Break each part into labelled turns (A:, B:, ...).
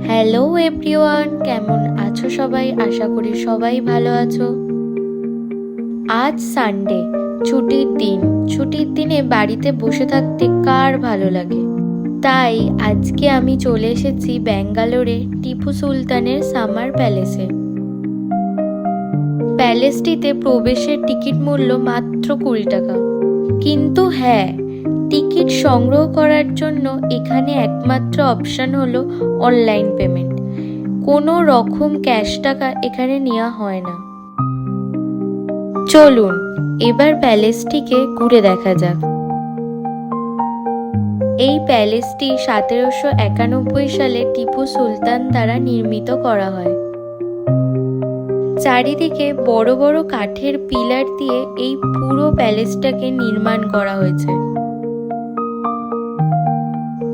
A: Hello everyone, কেমন আছো সবাই? আশা করি সবাই ভালো আছো। আজ সানডে, ছুটির দিন। ছুটির দিনে বাড়িতে বসে থাকতে কার ভালো লাগে? তাই আজকে আমি চলে এসেছি ব্যাঙ্গালোরে টিপু সুলতানের সামার প্যালেসে। প্যালেসটিতে প্রবেশের টিকিট মূল্য মাত্র 20 টাকা। কিন্তু হ্যাঁ, টিকিট সংগ্রহ করার জন্য এখানে একমাত্র অপশন হলো অনলাইন পেমেন্ট। কোনো রকম ক্যাশ টাকা এখানে নেওয়া হয় না। চলুন এবার প্যালেসটিকে ঘুরে দেখা যাক। এই প্যালেসটি 1791 সালে টিপু সুলতান দ্বারা নির্মিত করা হয়। চারিদিকে বড় বড় কাঠের পিলার দিয়ে এই পুরো প্যালেসটাকে নির্মাণ করা হয়েছে।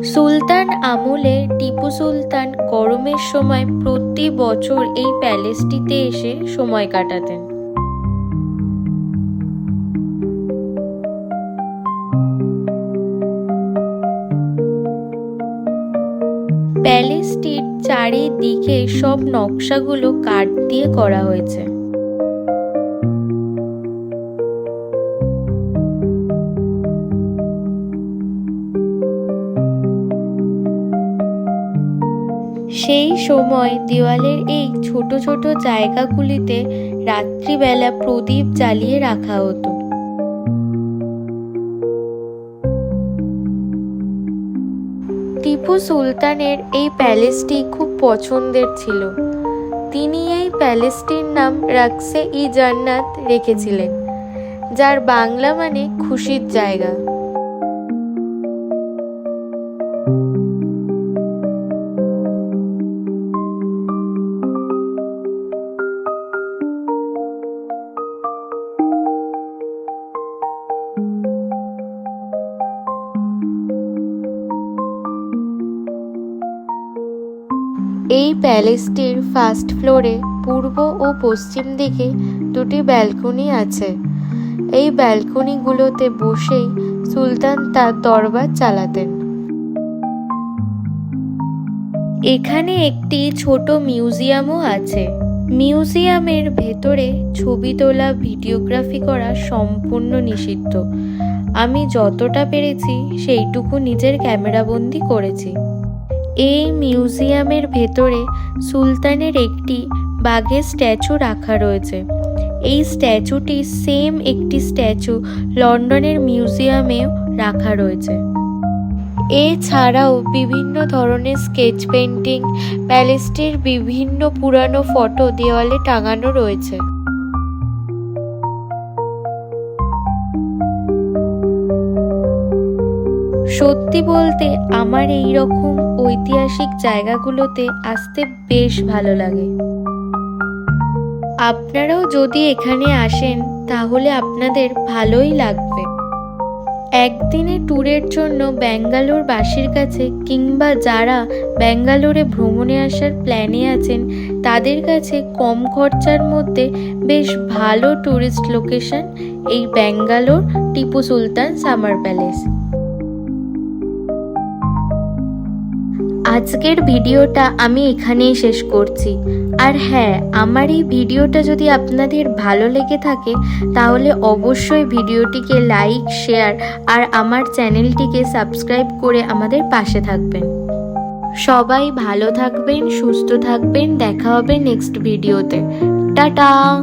A: সুলতান আমলে টিপু সুলতান গরমের সময় প্রতি বছর এই প্যালেসটিতে এসে সময় কাটাতেন। প্যালেসটির চারিদিকে সব নকশাগুলো কাঠ দিয়ে করা হয়েছে। সেই সময় দেওয়ালের এই ছোট ছোট জায়গাগুলিতে রাত্রিবেলা প্রদীপ জ্বালিয়ে রাখা হতো। টিপু সুলতানের এই প্যালেসটি খুব পছন্দের ছিল। তিনি এই প্যালেসটির নাম রাকসে-ই-জান্নাত রেখেছিলেন, যার বাংলা মানে খুশির জায়গা। এই প্যালেসটির ফার্স্ট ফ্লোরে পূর্ব ও পশ্চিম দিকে দুটি ব্যালকনি আছে। এই ব্যালকনিগুলোতে বসেই সুলতান তার দরবার চালাতেন। এখানে একটি ছোট মিউজিয়ামও আছে। মিউজিয়ামের ভেতরে ছবি তোলা, ভিডিওগ্রাফি করা সম্পূর্ণ নিষিদ্ধ। আমি যতটা পেরেছি সেইটুকু নিজের ক্যামেরাবন্দি করেছি। এই মিউজিয়ামের ভেতরে সুলতানের একটি বাঘের স্ট্যাচু রাখা রয়েছে। এই স্ট্যাচুটি সেম একটি স্ট্যাচু লন্ডনের মিউজিয়ামেও রাখা রয়েছে। এছাড়াও বিভিন্ন ধরনের স্কেচ পেন্টিং, প্যালেসটির বিভিন্ন পুরানো ফটো দেওয়ালে টাঙানো রয়েছে। সত্যি বলতে আমার এই রকম ঐতিহাসিক জায়গাগুলোতে আসতে বেশ ভালো লাগে। আপনারাও যদি এখানে আসেন তাহলে আপনাদের ভালোই লাগবে। একদিনের ট্যুরের জন্য ব্যাঙ্গালোর বাসীর কাছে কিংবা যারা ব্যাঙ্গালোরে ভ্রমণে আসার প্ল্যানে আছেন তাদের কাছে কম খরচার মধ্যে বেশ ভালো ট্যুরিস্ট লোকেশন এই ব্যাঙ্গালোর টিপু সুলতান সামার প্যালেস। আজকের ভিডিওটা আমি এখানেই শেষ করছি। আর হ্যাঁ, আমার এই ভিডিওটা যদি আপনাদের ভালো লেগে থাকে তাহলে অবশ্যই ভিডিওটিকে লাইক, শেয়ার আর আমার চ্যানেলটিকে সাবস্ক্রাইব করে আমাদের পাশে থাকবেন। সবাই ভালো থাকবেন, সুস্থ থাকবেন। দেখা হবে নেক্সট ভিডিওতে। টাটা।